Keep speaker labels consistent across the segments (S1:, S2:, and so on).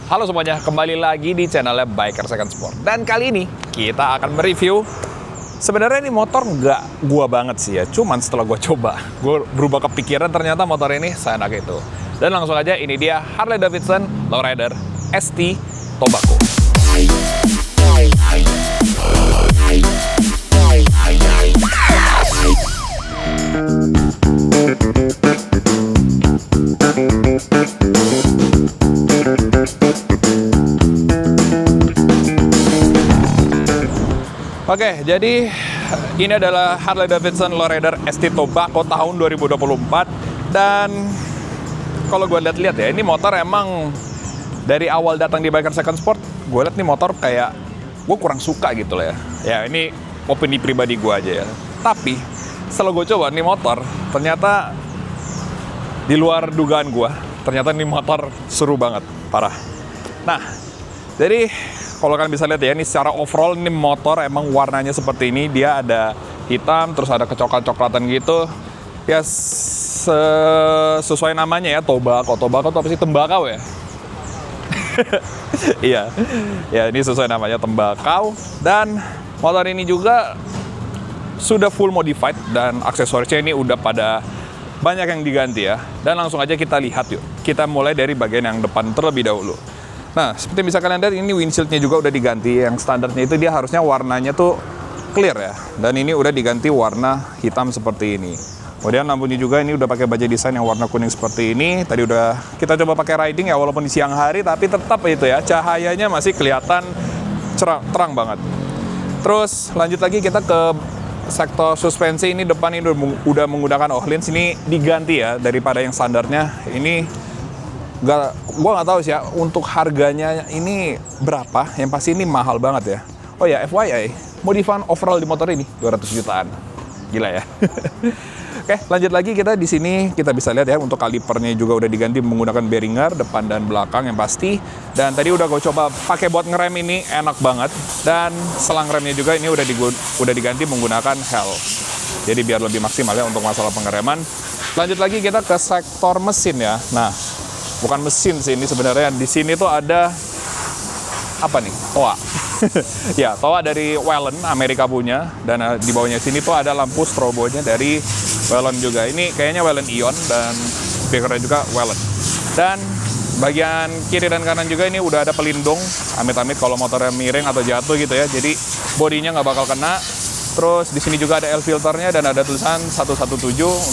S1: Halo semuanya, kembali lagi di channelnya Biker Second Sport. Dan kali ini kita akan mereview. Sebenarnya ini motor nggak gua banget sih ya. Cuman setelah gua coba, gua berubah kepikiran ternyata motor ini seenak itu. Dan langsung aja ini dia Harley Davidson Lowrider ST Tobacco. Oke, jadi ini adalah Harley Davidson Lowrider ST Tobacco tahun 2024. Dan kalau gue lihat-lihat ya, ini motor emang dari awal datang di Biker Second Sport, gue lihat nih motor kayak gue kurang suka gitu lah ya. Ya ini opini pribadi gue aja ya. Tapi setelah gue coba nih motor, ternyata di luar dugaan gue, ternyata nih motor seru banget, parah. Nah, jadi kalau kalian bisa lihat ya, ini secara overall ini motor emang warnanya seperti ini. Dia ada hitam, terus ada kecoklat-coklatan gitu. Ya sesuai namanya ya, Tobacco. Tobacco itu apa sih? Tembakau ya? Iya. Ya ini sesuai namanya, tembakau. Dan motor ini juga sudah full modified dan aksesorisnya ini udah pada banyak yang diganti ya. Dan langsung aja kita lihat yuk. Kita mulai dari bagian yang depan terlebih dahulu. Nah, seperti bisa kalian lihat, ini windshieldnya juga udah diganti. Yang standarnya itu dia harusnya warnanya tuh clear ya. Dan ini udah diganti warna hitam seperti ini. Kemudian lampunya juga ini udah pakai baja desain yang warna kuning seperti ini. Tadi udah kita coba pakai riding ya, walaupun di siang hari, tapi tetap itu ya, cahayanya masih kelihatan terang banget. Terus lanjut lagi kita ke sektor suspensi. Ini depan ini udah menggunakan Öhlins. Ini diganti ya daripada yang standarnya. Ini gue nggak tahu sih ya untuk harganya ini berapa. Yang pasti ini mahal banget ya. Oh ya, FYI, modifan overall di motor ini 200 jutaan. Gila ya. Oke, lanjut lagi kita di sini kita bisa lihat ya, untuk kalipernya juga udah diganti menggunakan Behringer depan dan belakang yang pasti. Dan tadi udah gue coba pakai buat ngerem, ini enak banget. Dan selang remnya juga ini udah diganti menggunakan HEL. Jadi biar lebih maksimal ya untuk masalah pengereman. Lanjut lagi kita ke sektor mesin ya. Nah, bukan mesin sih ini sebenarnya. Di sini tuh ada apa nih? Toa. Ya, toa dari Whelen, Amerika punya. Dan di bawahnya sini tuh ada lampu strobonya dari Whelen juga. Ini kayaknya Whelen Ion dan speakernya juga Whelen. Dan bagian kiri dan kanan juga ini udah ada pelindung. Amit-amit kalau motornya miring atau jatuh gitu ya. Jadi bodinya nggak bakal kena. Terus di sini juga ada air filternya dan ada tulisan 117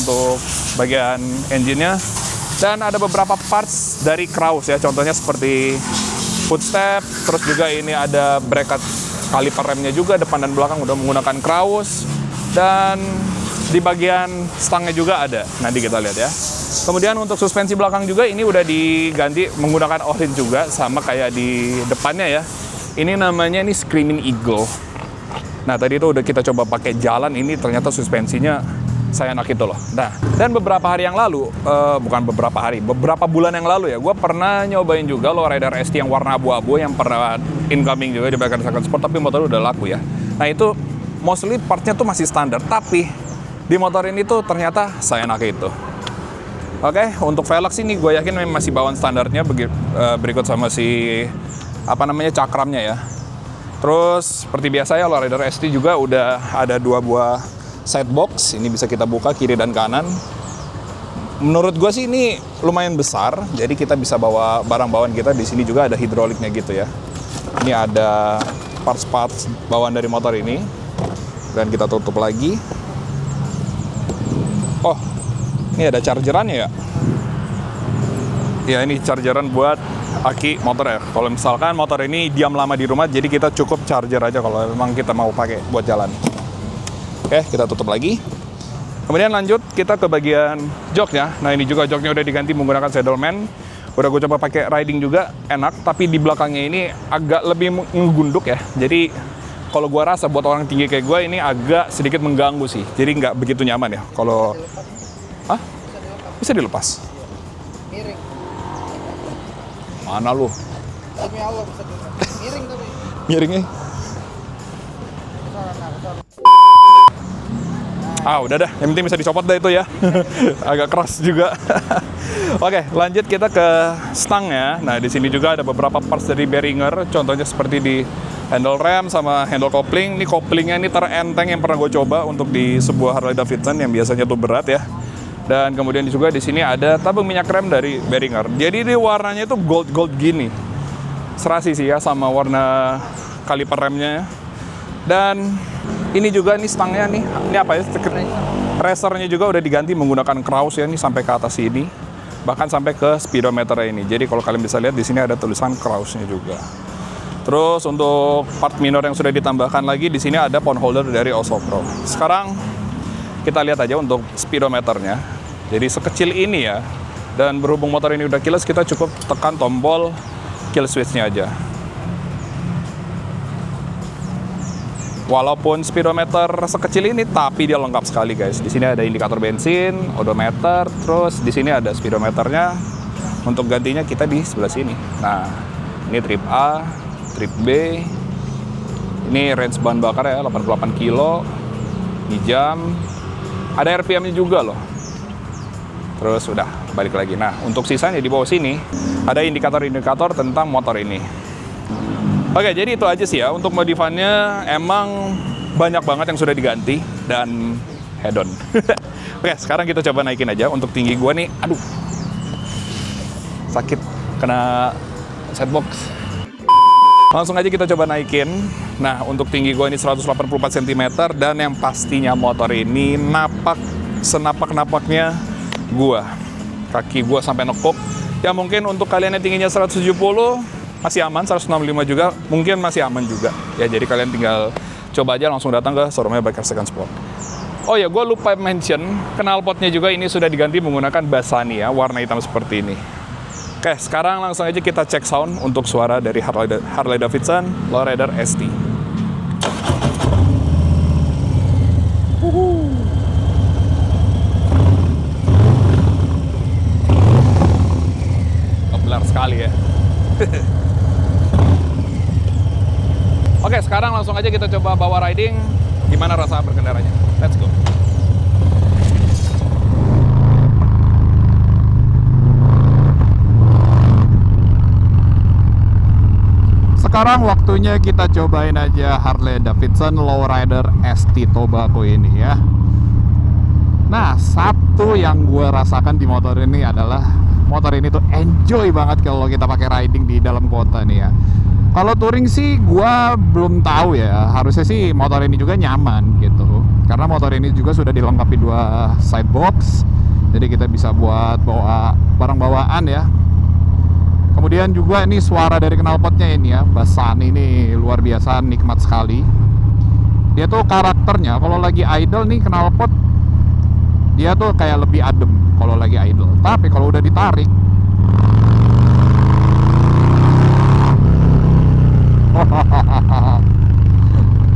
S1: untuk bagian engine-nya. Dan ada beberapa parts dari Kraus ya, contohnya seperti footstep, terus juga ini ada bracket kaliper remnya juga, depan dan belakang udah menggunakan Kraus. Dan di bagian stangnya juga ada, nanti kita lihat ya. Kemudian untuk suspensi belakang juga ini udah diganti menggunakan Öhlins juga, sama kayak di depannya ya. Ini namanya ini Screaming Eagle. Nah tadi itu udah kita coba pakai jalan, ini ternyata suspensinya saya enak itu loh. Nah, dan beberapa hari yang lalu, beberapa bulan yang lalu ya, gue pernah nyobain juga Lowrider ST yang warna abu-abu yang pernah incoming juga di Biker Second Sport, tapi motor udah laku ya. Nah itu mostly partnya tuh masih standar, tapi di motor ini tuh ternyata saya enak itu. Oke, untuk velg ini gue yakin memang masih bawaan standarnya berikut sama si cakramnya ya. Terus seperti biasa ya, Lowrider ST juga udah ada 2 buah side box, ini bisa kita buka kiri dan kanan. Menurut gue sih ini lumayan besar, jadi kita bisa bawa barang bawaan kita. Di sini juga ada hidroliknya gitu ya. Ini ada parts-parts bawaan dari motor ini. Dan kita tutup lagi. Oh, ini ada chargerannya ya. Ya ini chargeran buat aki motor ya. Kalau misalkan motor ini diam lama di rumah, jadi kita cukup charger aja kalau memang kita mau pakai buat jalan. Oke, kita tutup lagi. Kemudian lanjut kita ke bagian joknya. Nah ini juga joknya udah diganti menggunakan Saddleman. Udah gue coba pakai riding juga, enak. Tapi di belakangnya ini agak lebih ngegunduk ya. Jadi kalau gue rasa buat orang tinggi kayak gue ini agak sedikit mengganggu sih. Jadi nggak begitu nyaman ya. Kalau bisa dilepas.
S2: Miring.
S1: Mana lu?
S2: Demi Allah bisa dilepas. Miring tapi.
S1: Miringnya?
S2: Nah,
S1: Udah dah, yang penting bisa dicopot dah itu ya. Agak keras juga. Oke, lanjut kita ke stangnya. Nah, di sini juga ada beberapa parts dari bearinger, contohnya seperti di handle rem sama handle kopling. Ini koplingnya ini terenteng yang pernah gue coba untuk di sebuah Harley Davidson yang biasanya tuh berat ya. Dan kemudian juga di sini ada tabung minyak rem dari bearinger. Jadi di warnanya itu gold gini. Serasi sih ya sama warna kaliper remnya. Dan ini juga nih stangnya nih. Ini apa ya? Racernya juga udah diganti menggunakan Kraus ya, ini sampai ke atas sini. Bahkan sampai ke speedometer ini. Jadi kalau kalian bisa lihat di sini ada tulisan Krausnya juga. Terus untuk part minor yang sudah ditambahkan lagi di sini ada phone holder dari Osopro. Sekarang kita lihat aja untuk speedometernya. Jadi sekecil ini ya. Dan berhubung motor ini udah keyless, kita cukup tekan tombol kill switch-nya aja. Walaupun speedometer sekecil ini, tapi dia lengkap sekali guys. Di sini ada indikator bensin, odometer, terus di sini ada speedometernya. Untuk gantinya kita di sebelah sini. Nah, ini trip A, trip B. Ini range bahan bakar ya, 88 kilo. Di jam. Ada RPM-nya juga loh. Terus udah balik lagi. Nah, untuk sisanya di bawah sini ada indikator-indikator tentang motor ini. Oke, jadi itu aja sih ya. Untuk modifannya emang banyak banget yang sudah diganti dan head on. Oke, sekarang kita coba naikin aja. Untuk tinggi gua nih, aduh, sakit kena setbox. Langsung aja kita coba naikin. Nah, untuk tinggi gua ini 184 cm dan yang pastinya motor ini napak senapak-napaknya gua. Kaki gua sampai nekuk. Ya mungkin untuk kalian yang tingginya 170 masih aman, 165 juga mungkin masih aman juga. Ya jadi kalian tinggal coba aja langsung datang ke showroomnya Bikers Second Sport. Oh ya, gue lupa mention, knalpotnya juga ini sudah diganti menggunakan Bassani ya, warna hitam seperti ini. Oke, sekarang langsung aja kita cek sound untuk suara dari Harley Davidson Lowrider ST. Benar sekali ya. Oke, sekarang langsung aja kita coba bawa riding. Gimana rasa berkendaranya? Let's go. Sekarang waktunya kita cobain aja Harley Davidson Lowrider ST Tobacco ini ya. Nah, satu yang gue rasakan di motor ini adalah motor ini tuh enjoy banget kalau kita pakai riding di dalam kota nih ya. Kalau touring sih gua belum tahu ya. Harusnya sih motor ini juga nyaman gitu. Karena motor ini juga sudah dilengkapi 2 side box. Jadi kita bisa buat bawa barang bawaan ya. Kemudian juga ini suara dari knalpotnya ini ya, Bassani ini luar biasa, nikmat sekali. Dia tuh karakternya kalau lagi idle nih knalpot dia tuh kayak lebih adem kalau lagi idle. Tapi kalau udah ditarik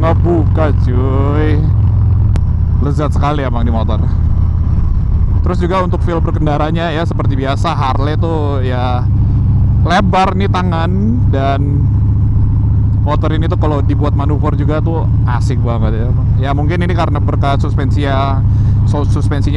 S1: ngebuka cuy, lezat sekali emang di motor. Terus juga untuk feel berkendaranya ya seperti biasa, Harley tuh ya lebar nih tangan. Dan motor ini tuh kalau dibuat manuver juga tuh asik banget ya. Ya mungkin ini karena berkat suspensinya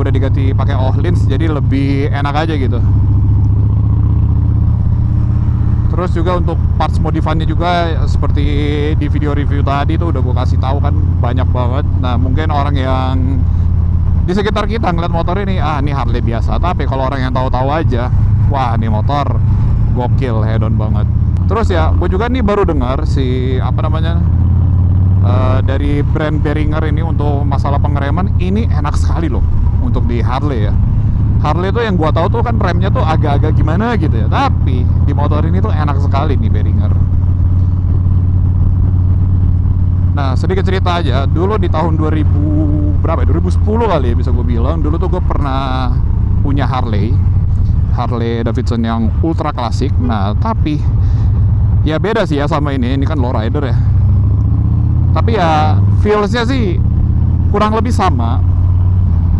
S1: udah diganti pakai Öhlins, jadi lebih enak aja gitu. Terus juga untuk parts modifannya juga seperti di video review tadi tuh udah gue kasih tahu kan, banyak banget. Nah mungkin orang yang di sekitar kita ngeliat motor ini, ini Harley biasa. Tapi kalau orang yang tahu-tahu aja, wah ini motor gokil, head on banget. Terus ya gue juga nih baru dengar dari brand Behringer ini untuk masalah pengereman ini enak sekali loh untuk di Harley ya. Harley tuh yang gua tahu tuh kan remnya tuh agak-agak gimana gitu ya. Tapi di motor ini tuh enak sekali nih Behringer. Nah, sedikit cerita aja. Dulu di tahun 2010 kali ya bisa gue bilang. Dulu tuh gue pernah punya Harley Davidson yang ultra klasik. Nah, tapi ya beda sih ya sama ini. Ini kan lowrider ya. Tapi ya feelsnya sih kurang lebih sama.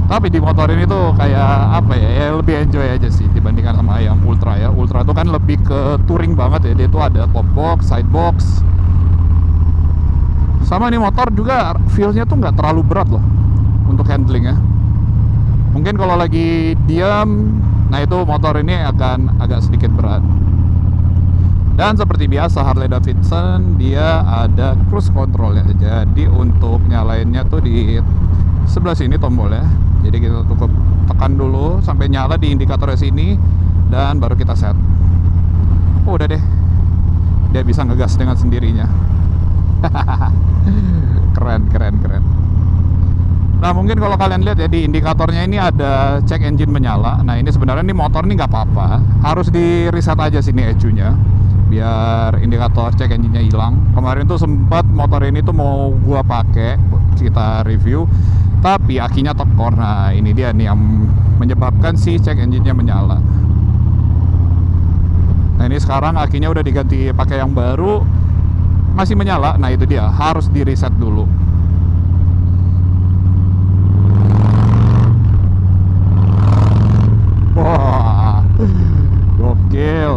S1: Tapi di motor ini tuh kayak apa ya, lebih enjoy aja sih dibandingkan sama yang Ultra ya. Ultra tuh kan lebih ke touring banget ya. Dia tuh ada top box, side box. Sama nih motor juga feelsnya tuh nggak terlalu berat loh. untuk handling ya. Mungkin kalau lagi diam, nah itu motor ini akan agak sedikit berat. Dan seperti biasa Harley Davidson dia ada cruise control ya. Jadi untuk nyalainnya tuh di sebelah sini tombol ya. Jadi kita cukup tekan dulu sampai nyala di indikatornya sini dan baru kita set. Oh, udah deh. Dia bisa ngegas dengan sendirinya. Keren. Nah mungkin kalau kalian lihat ya di indikatornya ini ada check engine menyala. Nah ini sebenarnya nih motor nih nggak apa-apa, harus di reset aja sini ECU-nya biar indikator check engine-nya hilang. Kemarin tuh sempat motor ini tuh mau gua pakai kita review, tapi akinya tekor. Nah ini dia nih yang menyebabkan si check engine-nya menyala. Nah ini sekarang akinya udah diganti pakai yang baru, masih menyala. Nah itu dia, harus di reset dulu. Wah, gokil.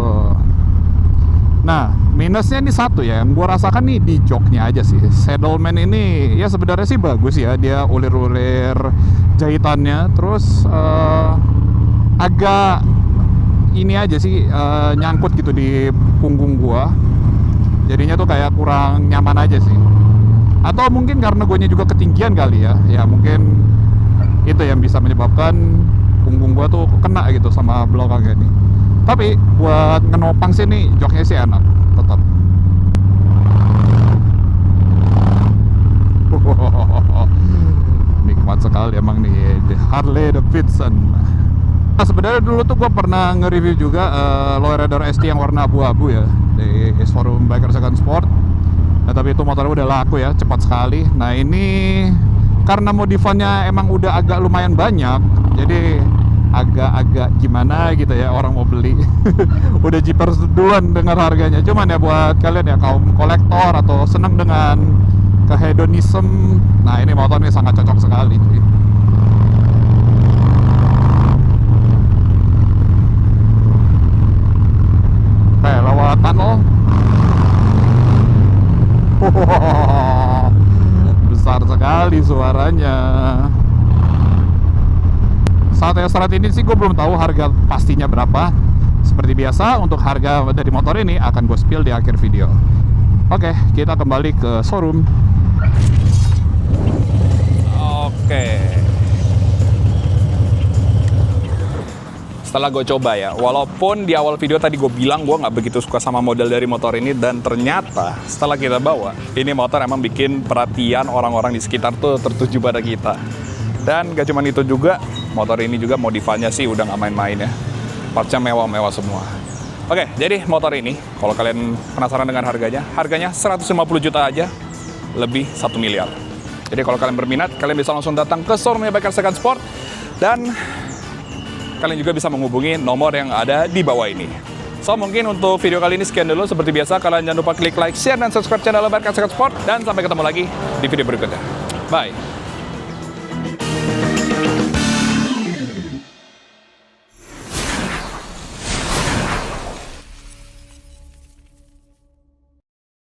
S1: Nah, minusnya ini satu ya, yang gue rasakan nih di joknya aja sih. Saddleman ini ya sebenarnya sih bagus ya, dia ulir-ulir jahitannya, terus agak ini aja sih nyangkut gitu di punggung gua. Jadinya tuh kayak kurang nyaman aja sih. Atau mungkin karena guanya juga ketinggian kali ya. Ya mungkin itu yang bisa menyebabkan punggung gua tuh kena gitu sama belakangnya nih. Tapi buat ngenopang sih nih joknya sih enak tetap. Nikmat sekali emang nih Harley Davidson. Nah sebenarnya dulu tuh gue pernah nge-review juga Lowrider ST yang warna abu-abu ya di showroom Biker Second Sport. Nah tapi itu motornya udah laku ya, cepat sekali. Nah ini karena modifannya emang udah agak lumayan banyak, jadi agak-agak gimana gitu ya orang mau beli. Udah jiper duluan dengan harganya. Cuman ya buat kalian ya kaum kolektor atau seneng dengan kehedonism, nah ini motor ini sangat cocok sekali. Kayak lewat tunnel. Besar sekali suaranya. Saat saat ini sih gue belum tahu harga pastinya berapa. Seperti biasa untuk harga dari motor ini akan gue spill di akhir video. Oke, kita kembali ke showroom. Oke. Setelah gue coba ya, walaupun di awal video tadi gue bilang gue nggak begitu suka sama model dari motor ini, dan ternyata setelah kita bawa, ini motor emang bikin perhatian orang-orang di sekitar tuh tertuju pada kita. Dan gak cuma itu juga, motor ini juga modifannya sih udah nggak main-main ya. Partsnya mewah-mewah semua. Oke, jadi motor ini, kalau kalian penasaran dengan harganya 150 juta aja, lebih 1 miliar. Jadi kalau kalian berminat, kalian bisa langsung datang ke showroomnya Biker Second Sport, dan kalian juga bisa menghubungi nomor yang ada di bawah ini. So, mungkin untuk video kali ini sekian dulu. Seperti biasa, kalian jangan lupa klik like, share, dan subscribe channel Biker Second Sport, dan sampai ketemu lagi di video berikutnya. Bye!